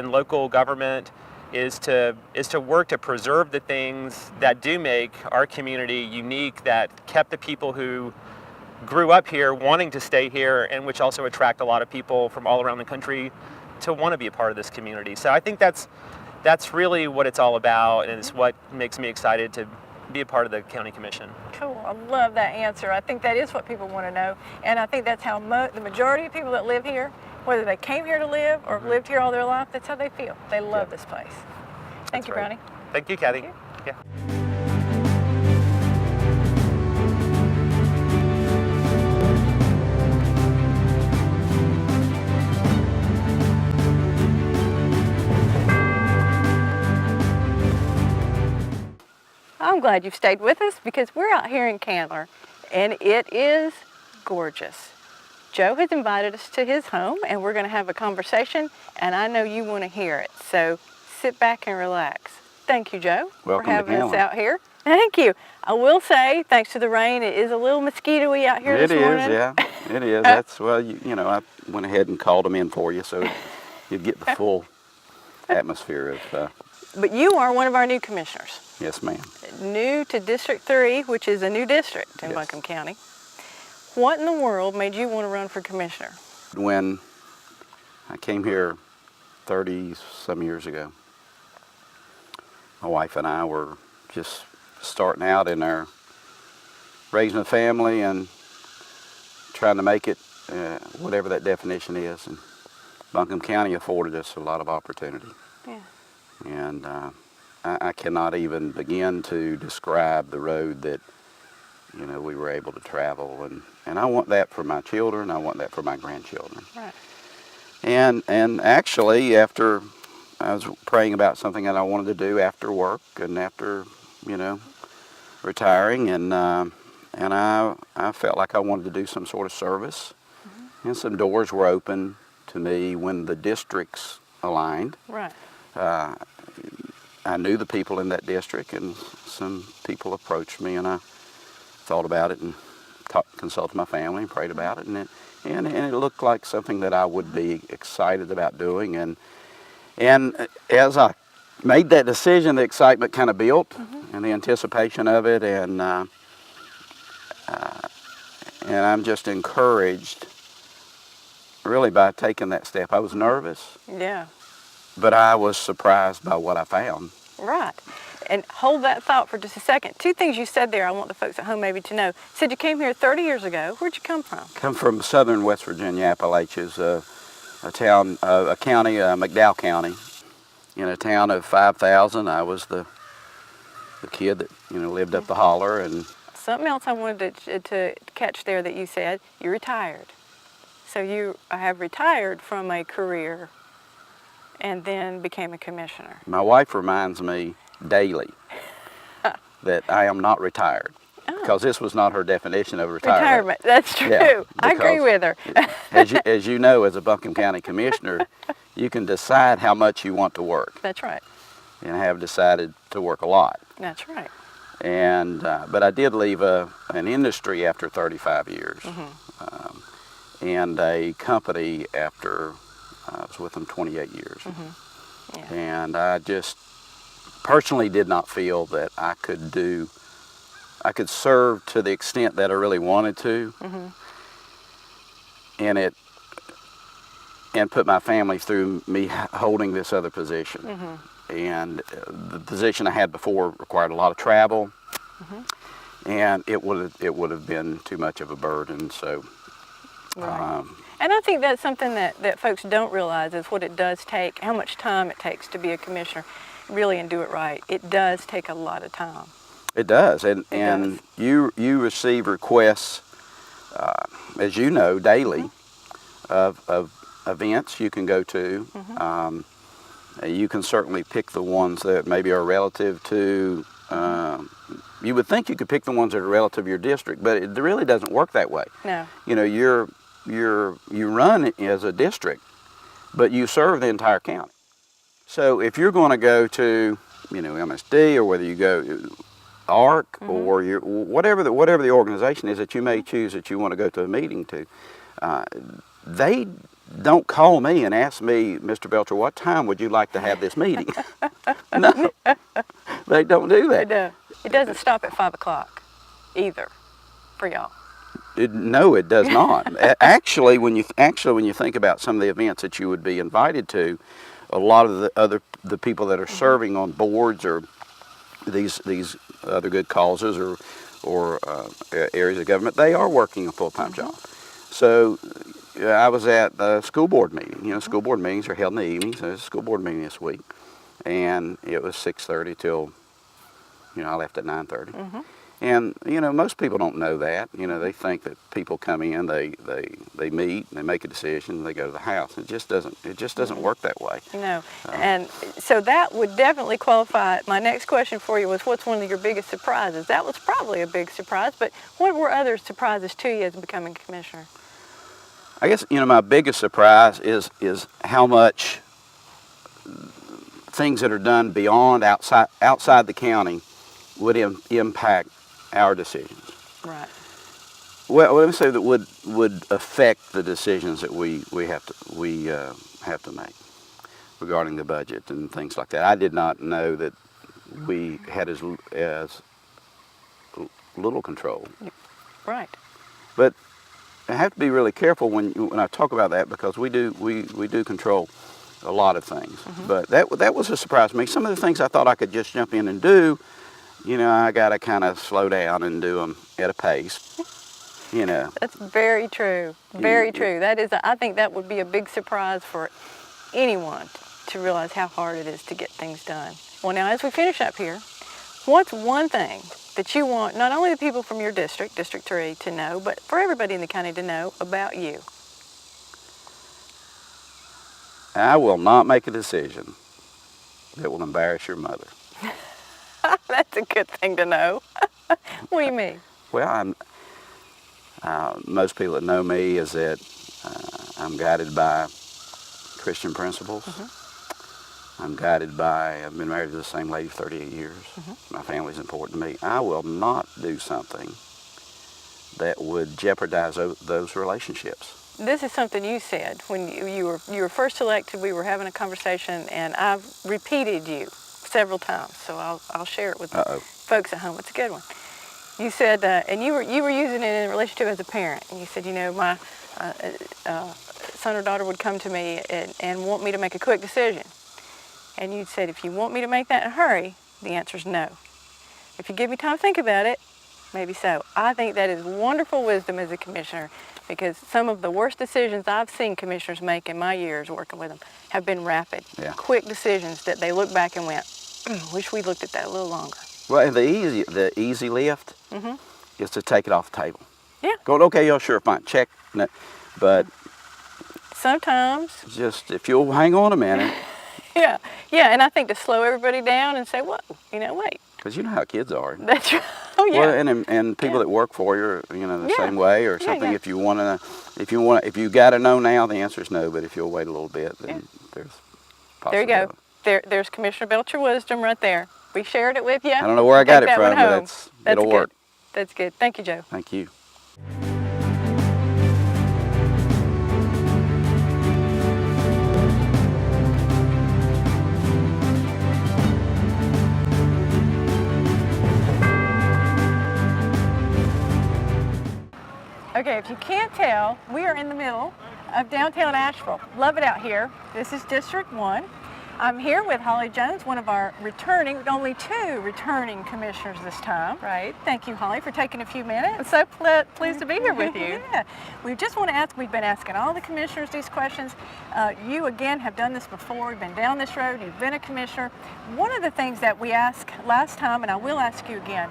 local government is to work to preserve the things that do make our community unique, that kept the people who grew up here wanting to stay here, and which also attract a lot of people from all around the country to want to be a part of this community. So I think that's really what it's all about, and it's what makes me excited to be a part of the county commission. Cool. I love that answer. I think that is what people want to know, and I think that's how the majority of people that live here, whether they came here to live or lived here all their life, that's how they feel. They love this place. Thank you, Brownie. Thank you, Kathy. Yeah. I'm glad you've stayed with us because we're out here in Candler and it is gorgeous. Joe has invited us to his home and we're going to have a conversation, and I know you want to hear it. So sit back and relax. Thank you, Joe, Welcome for having to us Candler. out here. Thank you. I will say, thanks to the rain, it is a little mosquito-y out here this morning. It is, yeah. It is. That's, well, I went ahead and called them in for you so you'd get the full atmosphere of... But you are one of our new commissioners. Yes, ma'am. New to District 3, which is a new district in Yes. Buncombe County. What in the world made you want to run for commissioner? When I came here 30-some years ago, my wife and I were just starting out in our raising a family and trying to make it whatever that definition is. And Buncombe County afforded us a lot of opportunity. Yeah. And I cannot even begin to describe the road that we were able to travel, and I want that for my children. I want that for my grandchildren. Right. And actually, after I was praying about something that I wanted to do after work and after retiring, and and I felt like I wanted to do some sort of service, and some doors were open to me when the districts aligned. Right. I knew the people in that district, and some people approached me, and I thought about it and consulted my family and prayed about it, and it looked like something that I would be excited about doing. And as I made that decision, the excitement kind of built, and the anticipation of it, and I'm just encouraged, really, by taking that step. I was nervous, Yeah. but I was surprised by what I found. Right. And hold that thought for just a second. Two things you said there I want the folks at home maybe to know. You said you came here 30 years ago. Where'd you come from? Come from southern West Virginia, Appalachia's, a town, a county, McDowell County. In a town of 5,000, I was the kid that, lived up the holler. And Something else I wanted to catch there that you said, you retired. So you have retired from a career and then became a commissioner. my wife reminds me daily that I am not retired, because this was not her definition of retirement. That's true. Yeah, I agree with her. as you know, as a Buncombe County Commissioner, you can decide how much you want to work, That's right. and I have decided to work a lot. That's right. And but I did leave an industry after 35 years, and a company after I was with them 28 years. Yeah. And I just personally did not feel that I could serve to the extent that I really wanted to, and put my family through me holding this other position. And the position I had before required a lot of travel, and it would have been too much of a burden. So, Right. And I think that's something that folks don't realize is what it does take, how much time it takes to be a commissioner, really, and do it right. It does take a lot of time. it does, and does. you receive requests, as you know, daily, of events you can go to. You can certainly pick the ones that maybe are relative to. You would think you could pick the ones that are relative to your district, but it really doesn't work that way. No. You run as a district, but you serve the entire county. So if you're going to go to, MSD, or whether you go ARC, or whatever the organization is that you may choose that you want to go to a meeting to, they don't call me and ask me, Mr. Belcher, what time would you like to have this meeting? No, they don't do that. It doesn't stop at 5 o'clock either for y'all. No, it does not. Actually, when you think about some of the events that you would be invited to, a lot of the people that are serving on boards or these other good causes or areas of government, they are working a full-time job. So I was at a school board meeting. School board meetings are held in the evenings. There's a school board meeting this week, and it was 6:30 till I left at 9:30. And most people don't know that. They think that people come in, they meet, they make a decision, and they go to the house. It just doesn't work that way. No. And so that would definitely qualify. My next question for you was, what's one of your biggest surprises? That was probably a big surprise, but what were other surprises to you as becoming commissioner? I guess my biggest surprise is how much things that are done outside the county would impact our decisions. Right. Well, let me say that would affect the decisions that we have to make regarding the budget and things like that. I did not know that we had as little control. Right. But I have to be really careful when I talk about that, because we do control a lot of things. But that was a surprise to me. Some of the things I thought I could just jump in and do, I got to kind of slow down and do them at a pace. That's very true. Very true. I think that would be a big surprise for anyone to realize how hard it is to get things done. Well, now as we finish up here, what's one thing that you want not only the people from your district, District 3, to know, but for everybody in the county to know about you? I will not make a decision that will embarrass your mother. That's a good thing to know. What do you mean? Well, most people that know me is that I'm guided by Christian principles. I'm guided by, I've been married to the same lady for 38 years. My family's important to me. I will not do something that would jeopardize those relationships. This is something you said when you were first elected. We were having a conversation, and I've repeated you several times, so I'll share it with folks at home. It's a good one. You said, and you were using it in relationship as a parent, and you said, you know, my son or daughter would come to me and want me to make a quick decision. And you said, if you want me to make that in a hurry, the answer is no. If you give me time to think about it, maybe so. I think that is wonderful wisdom as a commissioner, because some of the worst decisions I've seen commissioners make in my years working with them have been rapid, quick decisions that they look back and went, wish we looked at that a little longer. Well, the easy lift is to take it off the table. Yeah. Going, okay, yeah, sure, fine, check. No. But sometimes, just if you'll hang on a minute. yeah, and I think to slow everybody down and say, whoa, you know, wait. Because you know how kids are. That's right. Oh yeah. Well, and people that work for you, are, you know, the same way or something. If you got to know now, the answer is no. But if you'll wait a little bit, then there's possibility. There you go. There's Commissioner Belcher wisdom right there. We shared it with you. I don't know where I got it from, but it'll work. That's good. Thank you, Joe. Thank you. Okay, if you can't tell, we are in the middle of downtown Asheville. Love it out here. This is District 1. I'm here with Holly Jones, one of our only two returning commissioners this time. Right. Thank you, Holly, for taking a few minutes. I'm so pleased to be here with you. Yeah. We just want to ask, we've been asking all the commissioners these questions. You, again, have done this before. You've been down this road. You've been a commissioner. One of the things that we asked last time, and I will ask you again,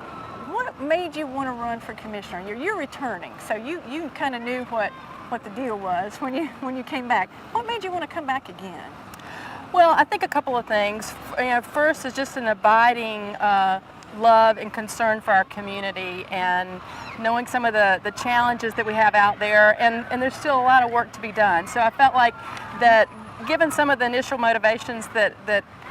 what made you want to run for commissioner? You're returning, so you kind of knew what the deal was when you came back. What made you want to come back again? Well, I think a couple of things. You know, first is just an abiding love and concern for our community, and knowing some of the challenges that we have out there, and there's still a lot of work to be done. So I felt like that, given some of the initial motivations that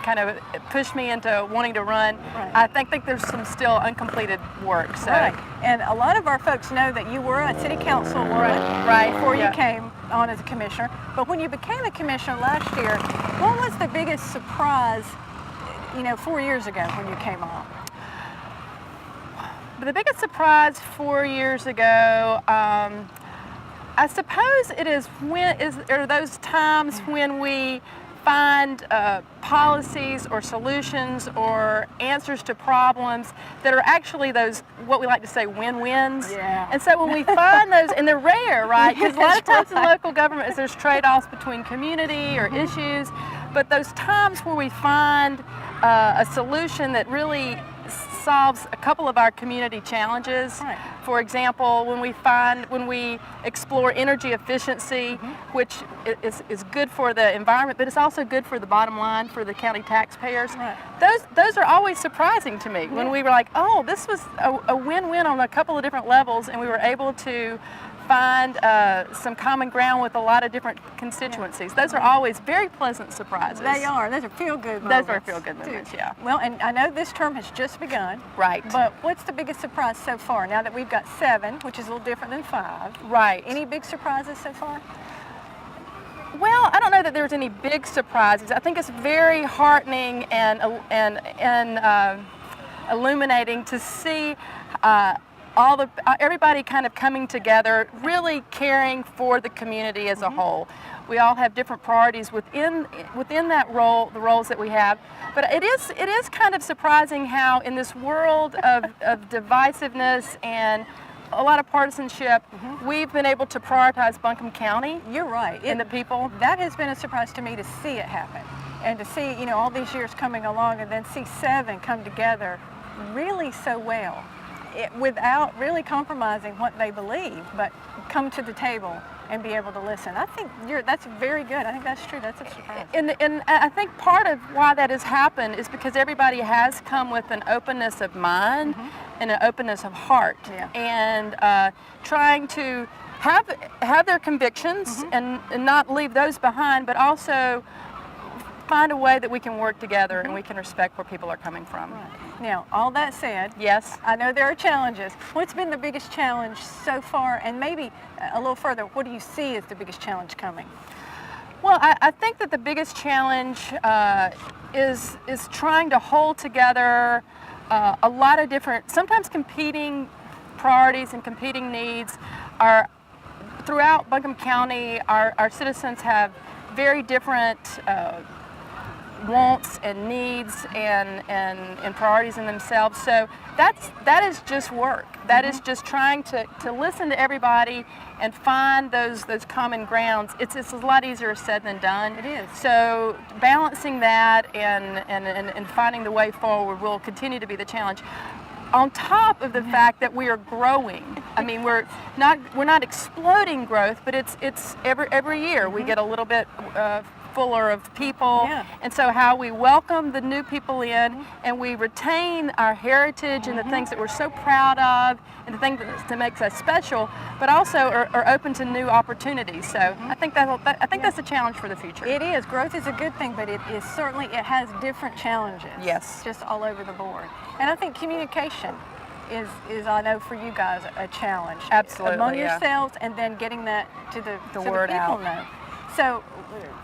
kind of pushed me into wanting to run, I think there's some still uncompleted work. So. Right, and a lot of our folks know that you were a city council woman before you came on as a commissioner. But when you became a commissioner last year, what was the biggest surprise, 4 years ago when you came on? The biggest surprise 4 years ago, I suppose it is those times when we find policies or solutions or answers to problems that are actually those, what we like to say, win-wins. Yeah. And so when we find those, and they're rare, right? Because a lot of times in local government, there's trade-offs between community or issues, but those times where we find a solution that really solves a couple of our community challenges. Right. For example, when we explore energy efficiency, which is good for the environment, but it's also good for the bottom line for the county taxpayers. Right. Those are always surprising to me when we were like, oh, this was a win-win on a couple of different levels, and we were able to find some common ground with a lot of different constituencies. Those are always very pleasant surprises. They are. Those are feel-good moments. Those are feel-good moments, yeah. Well, and I know this term has just begun. Right. But what's the biggest surprise so far? Now that we've got 7, which is a little different than 5. Right. Any big surprises so far? Well, I don't know that there's any big surprises. I think it's very heartening and illuminating to see everybody kind of coming together, really caring for the community as a whole. We all have different priorities within that role, the roles that we have. But it is kind of surprising how in this world of divisiveness and a lot of partisanship, we've been able to prioritize Buncombe County. You're right. And the people. That has been a surprise to me to see it happen. And to see, all these years coming along and then see 7 come together really so well. Without really compromising what they believe, but come to the table and be able to listen. I think that's very good. I think that's true. That's a surprise. And I think part of why that has happened is because everybody has come with an openness of mind and an openness of heart, and trying to have their convictions and not leave those behind, but also find a way that we can work together and we can respect where people are coming from. Right. Now, all that said, yes, I know there are challenges. What's been the biggest challenge so far, and maybe a little further, what do you see as the biggest challenge coming? Well, I think that the biggest challenge is trying to hold together a lot of different, sometimes competing priorities and competing needs. Throughout Buncombe County, our citizens have very different wants and needs and priorities in themselves. So that is just work. That is just trying to listen to everybody and find those common grounds. It's a lot easier said than done. It is. So balancing that and finding the way forward will continue to be the challenge. On top of the fact that we are growing. I mean, we're not exploding growth, but it's every year we get a little bit fuller of people, and so how we welcome the new people in and we retain our heritage and the things that we're so proud of and the things that makes us special, but also are open to new opportunities. So I think that's a challenge for the future. It is. Growth is a good thing, but it has different challenges. Yes. Just all over the board. And I think communication is I know for you guys a challenge. Absolutely. Among yourselves, and then getting that to the word people out. know. So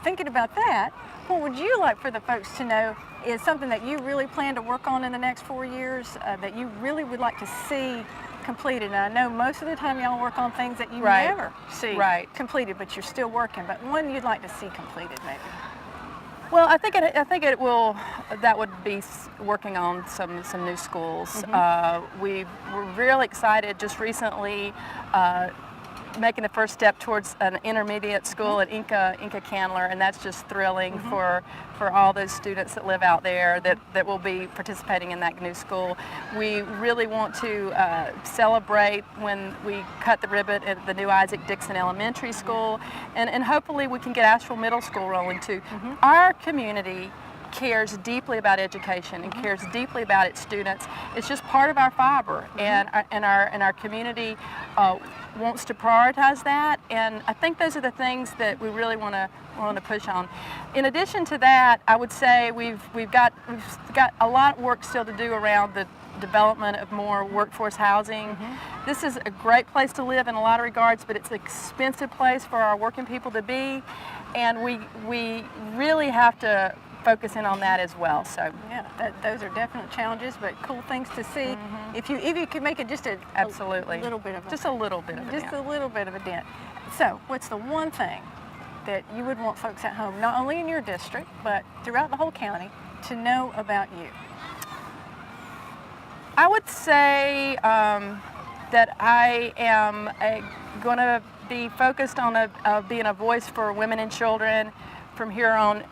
thinking about that, what would you like for the folks to know is something that you really plan to work on in the next 4 years, that you really would like to see completed? And I know most of the time y'all work on things that you never see completed, but you're still working. But one you'd like to see completed, maybe. Well, I think it will. That would be working on some new schools. We were really excited just recently. Making the first step towards an intermediate school at Inca Candler, and that's just thrilling for all those students that live out there that will be participating in that new school. We really want to celebrate when we cut the ribbon at the new Isaac Dixon Elementary School, and hopefully we can get Asheville Middle School rolling too. Our community cares deeply about education and cares deeply about its students. It's just part of our fiber, and our community wants to prioritize that. And I think those are the things that we really want to push on. In addition to that, I would say we've got a lot of work still to do around the development of more workforce housing. This is a great place to live in a lot of regards, but it's an expensive place for our working people to be, and we really have to focus in on that as well. So yeah, those are definite challenges, but cool things to see. If you could make it just a little bit of a little bit of a dent. So what's the one thing that you would want folks at home, not only in your district but throughout the whole county, to know about you? I would say that I am going to be focused on being a voice for women and children from here on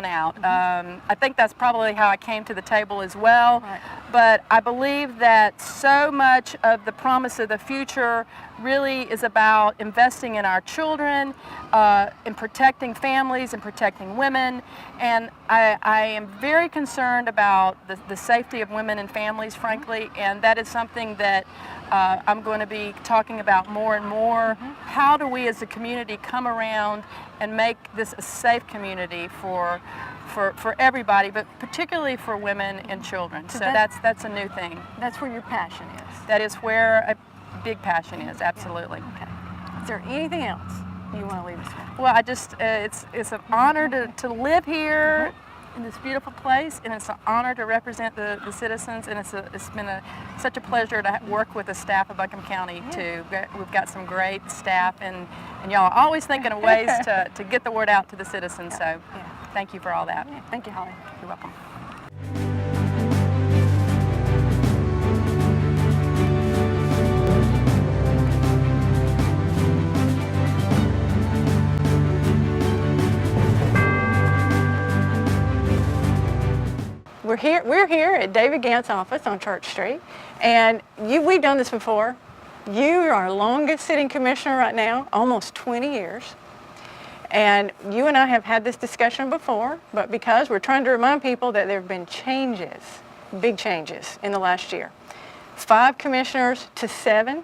out. I think that's probably how I came to the table as well. Right. But I believe that so much of the promise of the future really is about investing in our children, in protecting families and protecting women. And I am very concerned about the safety of women and families, frankly, and that is something that I'm going to be talking about more and more. How do we as a community come around and make this a safe community for everybody, but particularly for women and children? So that's a new thing. That's where your passion is. That is where a big passion is, absolutely. Yeah. Okay. Is there anything else you want to leave us with? Well, I just, it's an honor to live here in this beautiful place, and it's an honor to represent the citizens, and it's been such a pleasure to work with the staff of Buncombe County too. We've got some great staff, and y'all are always thinking of ways to get the word out to the citizens, so thank you for all that. Yeah. Thank you, Holly. You're welcome. We're here at David Gantt's office on Church Street, and we've done this before. You are our longest sitting commissioner right now, almost 20 years. And you and I have had this discussion before, but because we're trying to remind people that there have been changes, big changes in the last year. 5 commissioners to 7,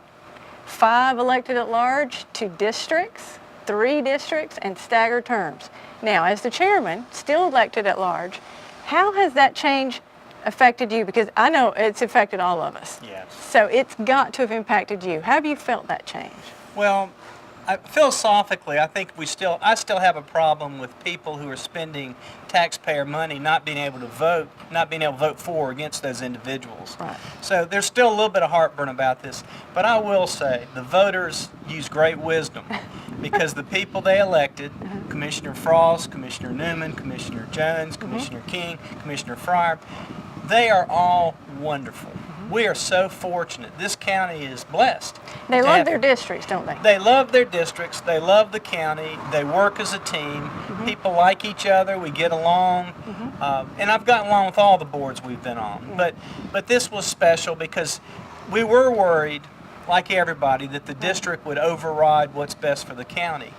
5 elected at large to districts, 3 districts, and staggered terms. Now, as the chairman, still elected at large, how has that change affected you? Because I know it's affected all of us. Yes. So it's got to have impacted you. How have you felt that change? Well, philosophically, I think I still have a problem with people who are spending taxpayer money not being able to vote for or against those individuals. Right. So there's still a little bit of heartburn about this. But I will say the voters use great wisdom because the people they elected, Commissioner Frost, Commissioner Newman, Commissioner Jones, Commissioner King, Commissioner Fryar, they are all wonderful. We are so fortunate. This county is blessed. They love their districts, don't they? They love their districts. They love the county. They work as a team. People like each other. We get along. And I've gotten along with all the boards we've been on. But this was special because we were worried, like everybody, that the district would override what's best for the county.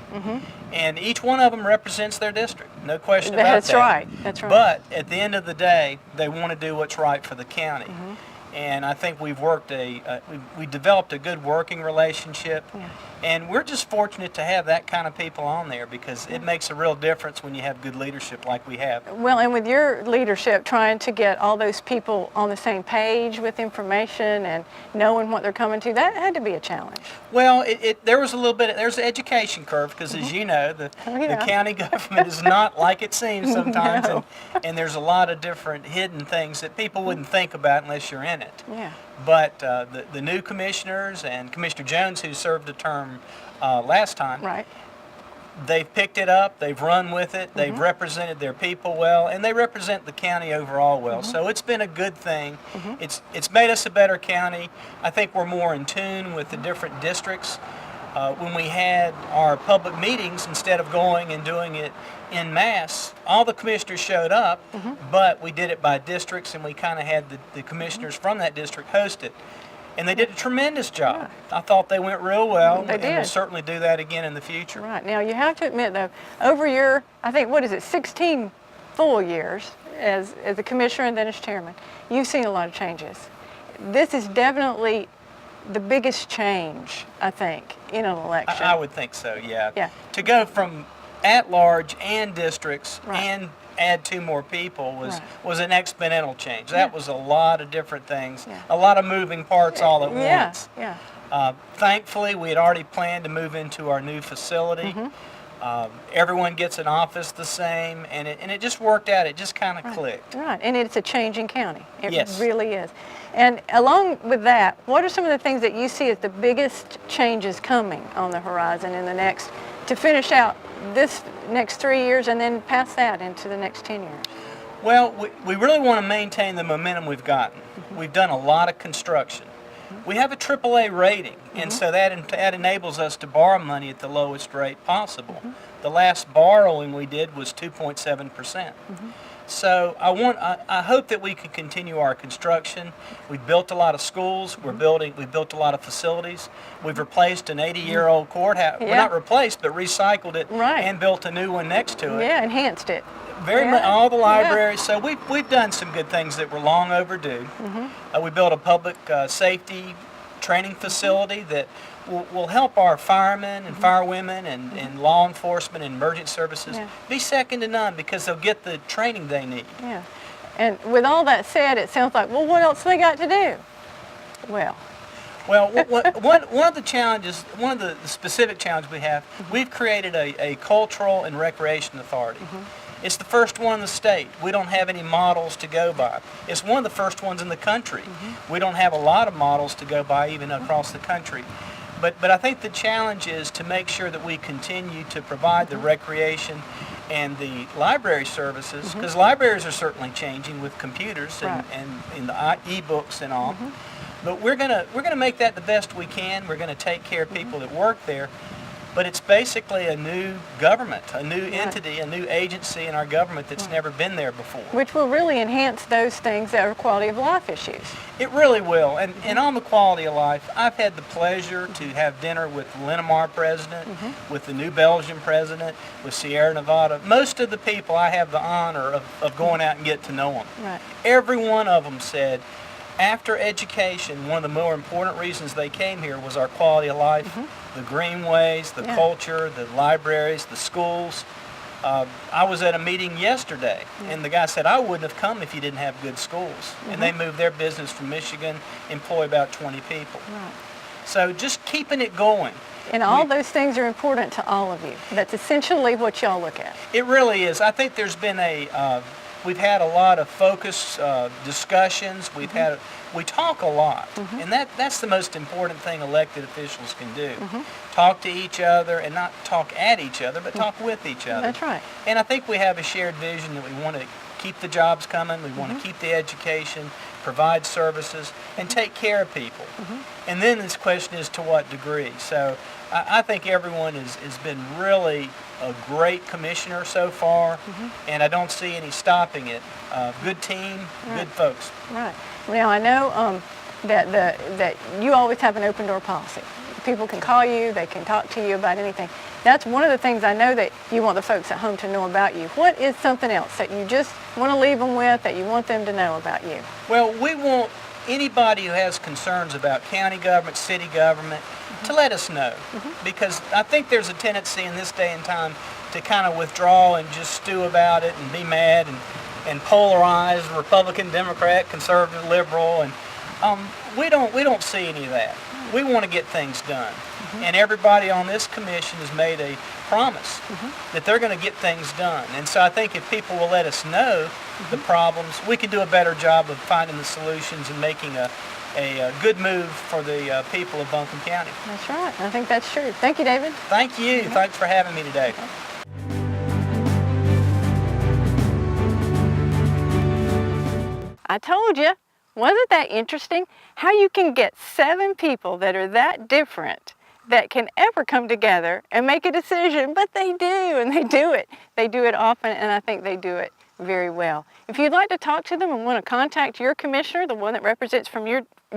And each one of them represents their district. No question about that. That's right. That's right. But at the end of the day, they want to do what's right for the county. And I think we've we developed a good working relationship. Yeah. And we're just fortunate to have that kind of people on there because it makes a real difference when you have good leadership like we have. Well, and with your leadership, trying to get all those people on the same page with information and knowing what they're coming to, that had to be a challenge. Well, there was a little bit, there's an education curve because as you know, the county government is not like it seems sometimes. No. And there's a lot of different hidden things that people wouldn't think about unless you're in it. Yeah. But the new commissioners and Commissioner Jones, who served a term last time, Right. they've picked it up, they've run with it, they've represented their people well, and they represent the county overall well. So it's been a good thing. It's made us a better county. I think we're more in tune with the different districts. When we had our public meetings, instead of going and doing it en masse, all the commissioners showed up, but we did it by districts, and we kind of had the commissioners from that district host it. And they did a tremendous job. I thought they went real well, They and we'll did. certainly do that again in the future. Right. Now, you have to admit, though, over your, I think, 16 full years as a commissioner and then as chairman, you've seen a lot of changes. This is definitely the biggest change, I think, in an election. I would think so, yeah. Yeah. To go from at-large and districts Right. and add 2 more people Right. was an exponential change. That was a lot of different things, Yeah. a lot of moving parts all at once. Yeah. Thankfully, we had already planned to move into our new facility. Everyone gets an office the same, and it just worked out. It just kind of clicked. Right, and it's a changing county. It Yes. really is. And along with that, what are some of the things that you see as the biggest changes coming on the horizon in the next, to finish out this next 3 years and then pass that into the next 10 years? Well, we really want to maintain the momentum we've gotten. We've done a lot of construction. We have a AAA rating, and so that enables us to borrow money at the lowest rate possible. The last borrowing we did was 2.7%. So I hope that we can continue our construction. We've built a lot of schools. We've built a lot of facilities. We've replaced an 80-year-old courthouse. Yeah. Well, not replaced, but recycled it Right. and built a new one next to it. Yeah, enhanced it. Very much, all the libraries. So we've done some good things that were long overdue. We built a public safety training facility that will help our firemen and firewomen and law enforcement and emergency services be second to none because they'll get the training they need. Yeah. And with all that said, it sounds like, well, what else they got to do? Well, one of the challenges, one of the specific challenges we have, we've created a cultural and recreation authority. It's the first one in the state. We don't have any models to go by. It's one of the first ones in the country. We don't have a lot of models to go by even across the country. But I think the challenge is to make sure that we continue to provide the recreation and the library services, because libraries are certainly changing with computers and the e-books and all. But we're gonna make that the best we can. We're gonna take care of people that work there. but it's basically a new government, a new entity, a new agency in our government that's never been there before. Which will really enhance those things that are quality of life issues. It really will. And on the quality of life, I've had the pleasure to have dinner with the Linamar president, with the new Belgian president, with Sierra Nevada. Most of the people I have the honor of going out and get to know them. Right. Every one of them said, after education, one of the more important reasons they came here was our quality of life, the greenways, the culture, the libraries, the schools. I was at a meeting yesterday, and the guy said, I wouldn't have come if you didn't have good schools. And they moved their business from Michigan, employ about 20 people. Right. So just keeping it going. And all those things are important to all of you. That's essentially what y'all look at. It really is. I think there's been we've had a lot of focused discussions. We talk a lot, and that's the most important thing elected officials can do. Talk to each other, and not talk at each other, but talk with each other. That's right. And I think we have a shared vision that we want to keep the jobs coming, we want to keep the education, provide services, and take care of people. And then this question is to what degree. So I think everyone has been really a great commissioner so far, and I don't see any stopping it. Good team, good folks. Right. Now I know that you always have an open door policy. People can call you, they can talk to you about anything. That's one of the things I know that you want the folks at home to know about you. What is something else that you just want to leave them with, that you want them to know about you? Well, we want anybody who has concerns about county government, city government, to let us know. Because I think there's a tendency in this day and time to kind of withdraw and just stew about it and be mad and polarize, Republican, Democrat, conservative, liberal, and we don't see any of that. We want to get things done. And everybody on this commission has made a promise that they're going to get things done. And so I think if people will let us know the problems, we can do a better job of finding the solutions and making a good move for the people of Buncombe County. That's right. I think that's true. Thank you, David. Thank you. Thanks for having me today. I told you. Wasn't that interesting? How you can get 7 people that are that different that can ever come together and make a decision, but they do, and they do it. They do it often, and I think they do it very well. If you'd like to talk to them and want to contact your commissioner, the one that represents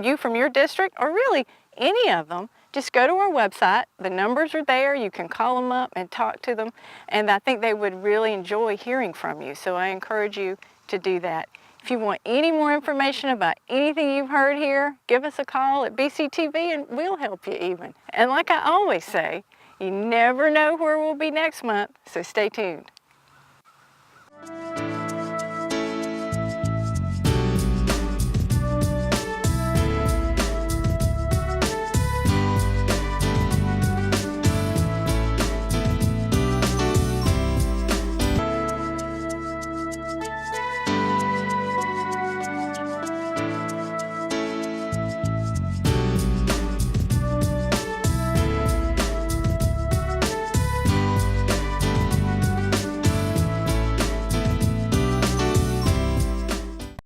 you from your district, or really any of them, just go to our website. The numbers are there. You can call them up and talk to them, and I think they would really enjoy hearing from you, so I encourage you to do that. If you want any more information about anything you've heard here, give us a call at BCTV and we'll help you even. And like I always say, you never know where we'll be next month, so stay tuned.